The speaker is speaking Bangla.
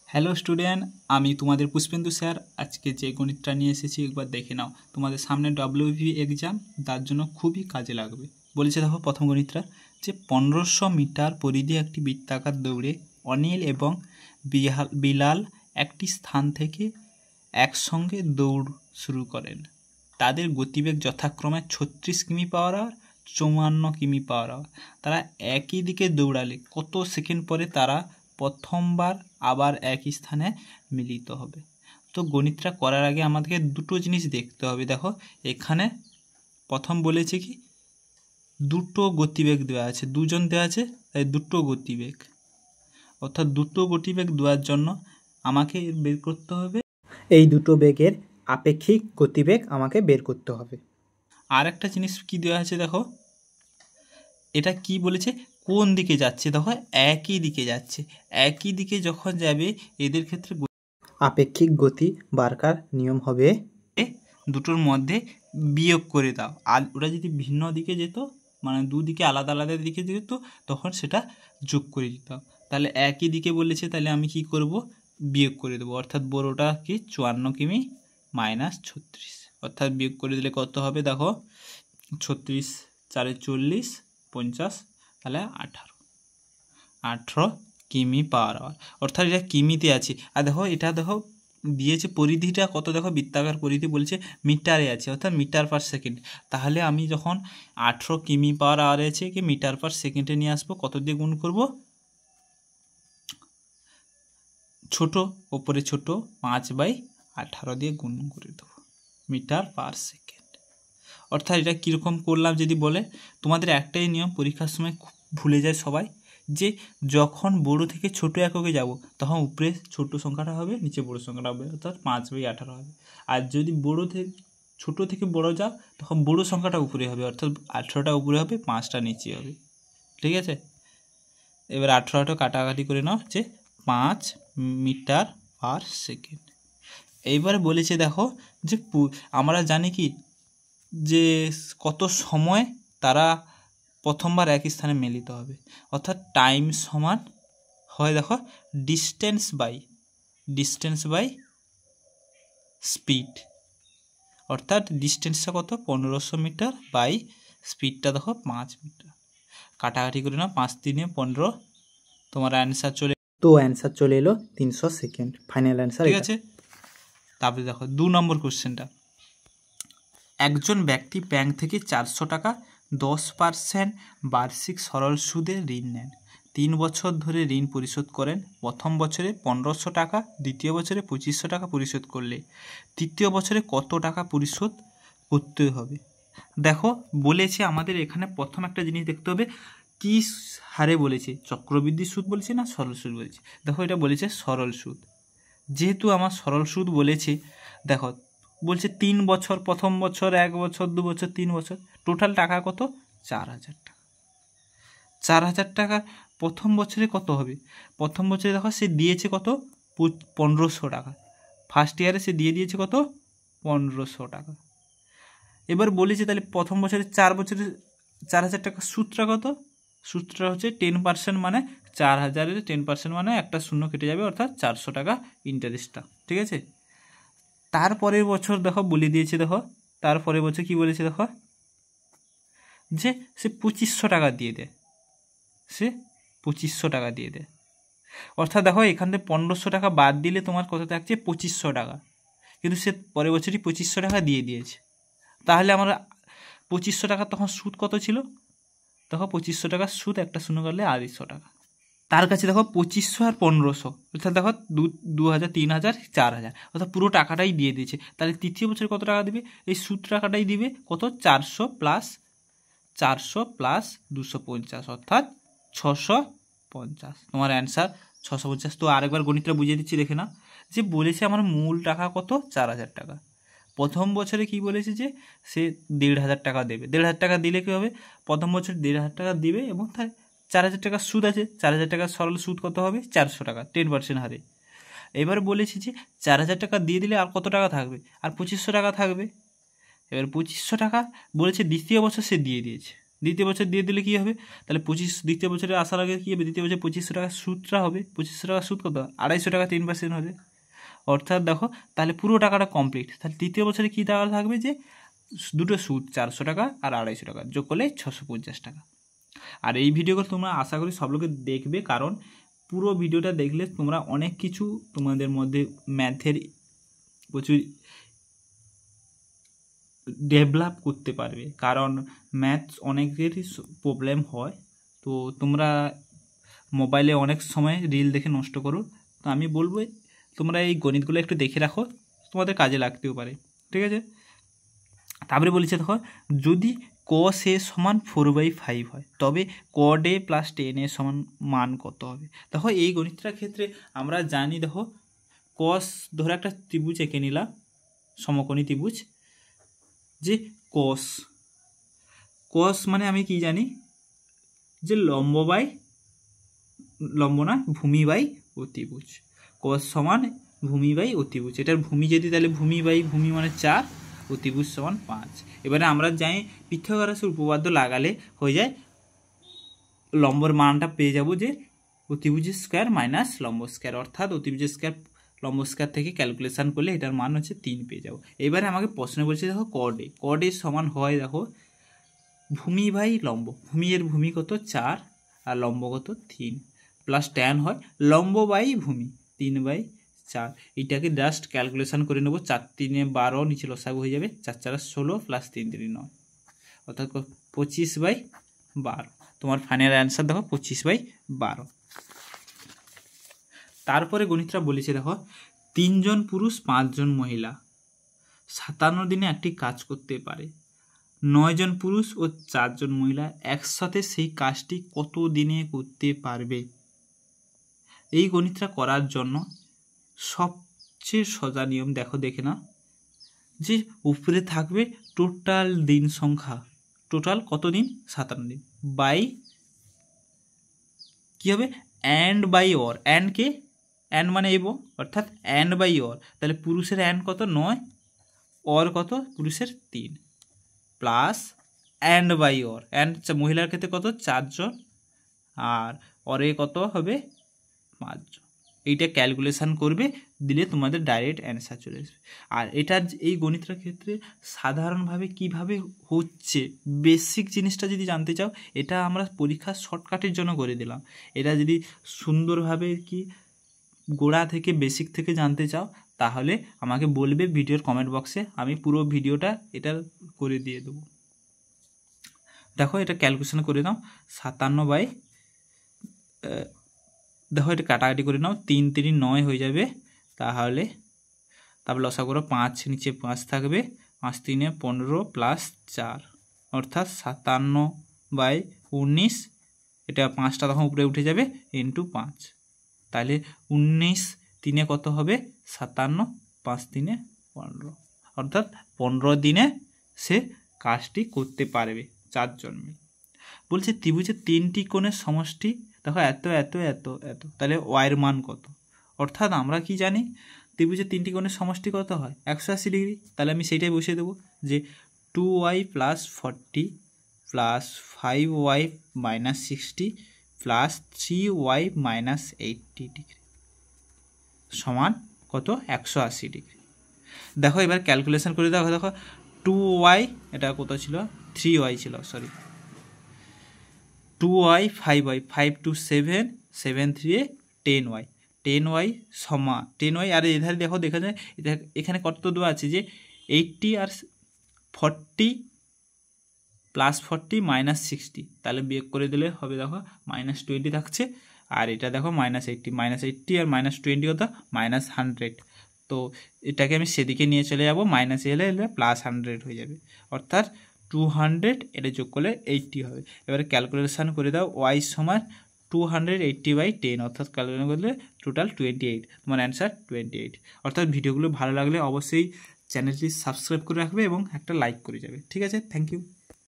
হ্যালো স্টুডেন্ট, আমি তোমাদের পুষ্পেন্দু স্যার। আজকে যে গণিতটা নিয়ে এসেছি একবার দেখে নাও। তোমাদের সামনে WBE এক্সাম, তার জন্য খুবই কাজে লাগবে। বলেছে দেখো প্রথম গণিতটা যে 1500 মিটার পরিধি একটি বৃত্তাকার দৌড়ে অনিল এবং বিলাল একটি স্থান থেকে একসঙ্গে দৌড় শুরু করেন। তাদের গতিবেগ যথাক্রমে 36 কিমি পার আওয়ার, 54 কিমি পার আওয়ার। তারা একই দিকে দৌড়ালে কত সেকেন্ড পরে তারা প্রথমবার আবার একই স্থানে মিলিত হবে? তো গণিতটা করার আগে আমাদেরকে দুটো জিনিস দেখতে হবে। দেখো এখানে প্রথম বলেছে কি দুটো গতিবেগ দেওয়া আছে, দুজন দেওয়া আছে, তাই দুটো গতিবেগ, অর্থাৎ দুটো গতিবেগ দেওয়ার জন্য আমাকে বের করতে হবে এই দুটো বেগের আপেক্ষিক গতিবেগ আমাকে বের করতে হবে। আর একটা জিনিস কি দেওয়া আছে দেখো, এটা কি বলেছে, কোন দিকে যাচ্ছে? দেখো একই দিকে যাচ্ছে, একই দিকে যখন যাবে এদের ক্ষেত্রে আপেক্ষিক গতি বারকার নিয়ম হবে দুটোর মধ্যে বিয়োগ করে দাও। আর ওরা যদি ভিন্ন দিকে যেত, মানে দুদিকে আলাদা আলাদা দিকে যেত, তখন সেটা যোগ করে দিতাম। তাহলে একই দিকে বলেছে, তাহলে আমি কি করব, বিয়োগ করে দেবো। অর্থাৎ বড়োটা কি 54 কিমি মাইনাস 36, অর্থাৎ বিয়োগ করে দিলে কত হবে দেখো, 36 4 40 50, তাহলে 18 কিমি পার আওয়ার। অর্থাৎ এটা কিমিতে আছে। আর দেখো এটা দেখো দিয়েছে পরিধিটা কত, দেখো বৃত্তাকার পরিধি বলছে মিটারে আছে, অর্থাৎ মিটার পার সেকেন্ড। তাহলে আমি যখন 18 কিমি পার আওয়ারে আছে কি মিটার পার সেকেন্ডে নিয়ে আসবো, কত দিয়ে গুণ করব, ছোট ওপরে ছোট 5/18 দিয়ে গুণ করে দেবো, মিটার পার সেকেন্ড। অর্থাৎ এটা কীরকম করলাম যদি বলে, তোমাদের একটাই নিয়ম পরীক্ষার সময় ভুলে যায় সবাই, যে যখন বড় থেকে ছোট এককে যাব তখন উপরে ছোট সংখ্যাটা হবে, নিচে বড় সংখ্যাটা হবে, অর্থাৎ 5/18 হবে। আর যদি বড় থেকে ছোট থেকে বড় যাও তখন বড় সংখ্যাটা উপরে হবে, অর্থাৎ 18টা উপরে হবে, 5টা নিচে হবে। ঠিক আছে, এবার 18টা কাটাকাটি করে নাও, যে 5 মিটার পার সেকেন্ড। এইবার বলেছে দেখো যে আমরা জানি কি যে কত সময় তারা প্রথমবার একই স্থানে মিলিত হবে, অর্থাৎ টাইম সমান হয় দেখো ডিস্টেন্স বাই স্পিড। অর্থাৎ ডিস্টেন্সটা কত, 1500 মিটার বাই স্পিডটা দেখো 5 মিটার। কাটাকাটি করে নাও, 5 3 15, তোমার অ্যান্সার চলে এলো 300 সেকেন্ড। ফাইনাল অ্যান্সার ঠিক আছে। তারপরে দেখো 2 নম্বর কোশ্চেনটা, একজন ব্যক্তি ব্যাংক থেকে 400 টাকা 10% বার্ষিক সরল সুদে ঋণ নেন। 3 বছর ধরে ঋণ পরিশোধ করেন। প্রথম বছরে 1500 টাকা, দ্বিতীয় বছরে 2500 টাকা পরিশোধ করলে তৃতীয় বছরে কত টাকা পরিশোধ করতে হবে? দেখো বলেছে আমাদের এখানে প্রথম একটা জিনিস দেখতে হবে, কি হারে বলেছে, চক্রবৃদ্ধি সুদ বলেছে না সরল সুদ বলেছে? দেখো এটা বলেছে সরল সুদ। যেহেতু আমার সরল সুদ বলেছে, দেখো বলছে 3 বছর, প্রথম বছর 1 বছর 2 বছর 3 বছর, টোটাল টাকা কত, 4000 টাকা। 4000 টাকা প্রথম বছরে কত হবে? প্রথম বছরে দেখো সে দিয়েছে কত, 1500 টাকা। ফার্স্ট ইয়ারে সে দিয়েছে কত, 1500 টাকা। এবার বলেছে তাহলে প্রথম বছরে 4 বছরে 4000 টাকা, সুদটা কত, সুদটা হচ্ছে 10%, মানে 4000-এর 10% মানে একটা শূন্য কেটে যাবে, অর্থাৎ 400 টাকা ইন্টারেস্টটা। ঠিক আছে, তারপরের বছর দেখো বলে দিয়েছে, দেখো তারপরের বছর কি বলেছে, দেখো যে সে 2500 টাকা দিয়ে দেয়, সে 2500 টাকা দিয়ে দেয়। অর্থাৎ দেখো এখান থেকে 1500 টাকা বাদ দিলে তোমার কত থাকছে, 2500 টাকা, কিন্তু সে পরের বছরই 2500 টাকা দিয়ে দিয়েছে। তাহলে আমার 2500 টাকা তখন সুদ কত ছিল, দেখো 2500 টাকার সুদ একটা শূন্য করলে 250 টাকা। তার কাছে দেখো 2500 আর 1500, অর্থাৎ দেখো 2000 3000 4000, অর্থাৎ পুরো টাকাটাই দিয়ে দিয়েছে। তাহলে তৃতীয় বছর কত টাকা দিবে, এই সুদ টাকাটাই দিবে, কত, 400 প্লাস 250, অর্থাৎ 650। তোমার অ্যান্সার 650। তো আরেকবার গণিতটা বুঝিয়ে দিচ্ছি, দেখে না, যে বলেছে আমার মূল টাকা কত, 4000 টাকা। প্রথম বছরে কি বলেছে, যে সে 1500 টাকা দেবে। 1500 টাকা দিলে কী হবে, প্রথম বছর 1500 টাকা দিবে, এবং তার 4000 টাকার সুদ আছে, 4000 টাকার সরল সুদ কত হবে, 400 টাকা, 10% হারে। এবার বলেছি যে 4000 টাকা দিয়ে দিলে আর কত টাকা থাকবে, আর 2500 টাকা থাকবে। এবার 2500 টাকা বলেছে দ্বিতীয় বছর সে দিয়ে দিয়েছে, দ্বিতীয় বছর দিয়ে দিলে কী হবে, তাহলে দ্বিতীয় বছরে আসার আগে কী হবে, দ্বিতীয় বছর 2500 টাকা সুদটা হবে। 2500 টাকা সুদ কত, 250 টাকা 3% হবে। অর্থাৎ দেখো তাহলে পুরো টাকাটা কমপ্লিট। তাহলে তৃতীয় বছরে কী টাকা থাকবে, যে দুটো সুদ 400 টাকা আর 250 টাকা যোগ করলে 650 টাকা। আর এই ভিডিওগুলো তোমরা আশা করি সব লোকে দেখবে, কারণ পুরো ভিডিওটা দেখলে তোমরা অনেক কিছু তোমাদের মধ্যে ম্যাথের প্রচুর ডেভেলপ করতে পারবে, কারণ ম্যাথস অনেকেরই প্রবলেম হয়। তো তোমরা মোবাইলে অনেক সময় রিল দেখে নষ্ট করো, তো আমি বলবো তোমরা এই গণিতগুলো একটু দেখে রাখো, তোমাদের কাজে লাগতেও পারে, ঠিক আছে। তারপরে বলেছে দেখো, যদি cos a সমান 4/5 হয় তবে cot a plus tan a সমান মান কত হবে। দেখো এই গণিতটার ক্ষেত্রে আমরা জানি, দেখো cos ধরো একটা ত্রিভুজ এঁকে নিলাম, সমকোণী ত্রিভুজ, যে cos মানে আমি কি জানি, যে লম্ব না ভূমি বাই অতিভুজ। cos সমান ভূমি বাই অতিভুজ, এটার ভূমি যদি তাহলে ভূমি বাই ভূমি মানে 4, অতিভুজ সমান 5। এবারে আমরা জানি পিথাগোরাসের উপপাদ্য লাগালে হয়ে যায়, লম্বর মানটা পেয়ে যাব যে অতিভুজের স্কোয়ার মাইনাস লম্ব স্কোয়ার, অর্থাৎ অতিভুজের স্কোয়ার লম্ব স্কোয়ার থেকে ক্যালকুলেশন করলে এটার মান হচ্ছে 3 পেয়ে যাবো। এবারে আমাকে প্রশ্ন বলছে দেখো cot a সমান হয়, দেখো ভূমি বাই লম্ব, ভূমি এর ভূমি কত 4 আর লম্ব কত 3, প্লাস ট্যান হয় লম্ব বাই ভূমি 3/4। এইটাকে জাস্ট ক্যালকুলেশন করে নেবো, 4 3 12, নিচে লসাগু হয়ে যাবে 4 4 16 প্লাস 3 3 9, অর্থাৎ 25/12। তোমার ফাইনাল অ্যান্সার দেখো 25/12। তারপরে গণিতটা বলেছে দেখো, 3 জন পুরুষ 5 জন মহিলা 57 দিনে একটি কাজ করতে পারে। 9 জন পুরুষ ও 4 জন মহিলা একসাথে সেই কাজটি কত দিনে করতে পারবে। এই গণিতটা করার জন্য সবচেয়ে সোজা নিয়ম দেখে না, যে উপরে থাকবে টোটাল দিন সংখ্যা, টোটাল কত দিন 57 দিন, বাই কী হবে অ্যান্ড বাই অর, অ্যান্ড মানে এবো, অর্থাৎ অ্যান্ড বাই অর, তাহলে পুরুষের অ্যান্ড কত 9, অর কত পুরুষের 3, plus and by or, and মহিলার ক্ষেত্রে কত 4 জন আর অরে কত হবে 5 জন। এইটা ক্যালকুলেশন করবে, দিলে তোমাদের ডাইরেক্ট অ্যান্সার চলে আসবে। আর এটা এই গণিতটার ক্ষেত্রে সাধারণভাবে কিভাবে হচ্ছে, বেসিক জিনিসটা যদি জানতে চাও, এটা আমরা পরীক্ষার শর্টকাটের জন্য করে দিলাম। এটা যদি সুন্দরভাবে কি গোড়া থেকে বেসিক থেকে জানতে চাও, তাহলে আমাকে বলবে ভিডিওর কমেন্ট বক্সে, আমি পুরো ভিডিওটা এটা করে দিয়ে দেবো। দেখো এটা ক্যালকুলেশন করে নাও, 57 দেখো এটা কাটাকাটি করে নাও, 3 3 9 হয়ে যাবে, তাহলে তারপর লসা করো 5, নিচে 5 থাকবে, 5 3 15 প্লাস 4, অর্থাৎ 57/19, এটা 5টা তখন উপরে উঠে যাবে ইন্টু 5, তাহলে 19 3 কত হবে 57, 5 3 15, অর্থাৎ 15 দিনে সে কাজটি করতে পারবে 4 জন মিলে। বলছে ত্রিভুজের 3টি কোণের সমষ্টি, দেখো এত এত এত এত, তাহলে ওয়াইয়ের মান কত। অর্থাৎ আমরা কি জানি ত্রিভুজের 3টি কোণের সমষ্টি কত হয় 180 ডিগ্রি, তাহলে আমি সেইটাই বসিয়ে দেবো, যে 2y + 40 plus 5y - 60 plus 3y - 80 degree সমান কত 180 ডিগ্রি। দেখো এবার ক্যালকুলেশন করে দেখো, দেখো 2y এটা কত ছিল 3y ছিল, sorry 2y 5y, 5 2 7, 7 3 10y, 10y সমান 10y। আর এধারে দেখো দেখা যায় এখানে কত দেওয়া আছে, যে 80 আর 40 প্লাস 40 - 60, তাহলে বিয়োগ করে দিলে হবে দেখো -20 থাকছে, আর এটা দেখো -80, -80 আর -20 কত -100, তো এটাকে আমি সেদিকে নিয়ে চলে যাব, মাইনাস এলে +100 হয়ে যাবে, অর্থাৎ 200, এটা যোগ করলে 80 হবে। এবারে ক্যালকুলেশান করে দাও, y সমান 280/10, অর্থাৎ ক্যালকুলেশন করলে টোটাল 28, তোমার অ্যান্সার 28। অর্থাৎ ভিডিওগুলো ভালো লাগলে অবশ্যই চ্যানেলটি সাবস্ক্রাইব করে রাখবে এবং একটা লাইক করে যাবে, ঠিক আছে, থ্যাংক ইউ।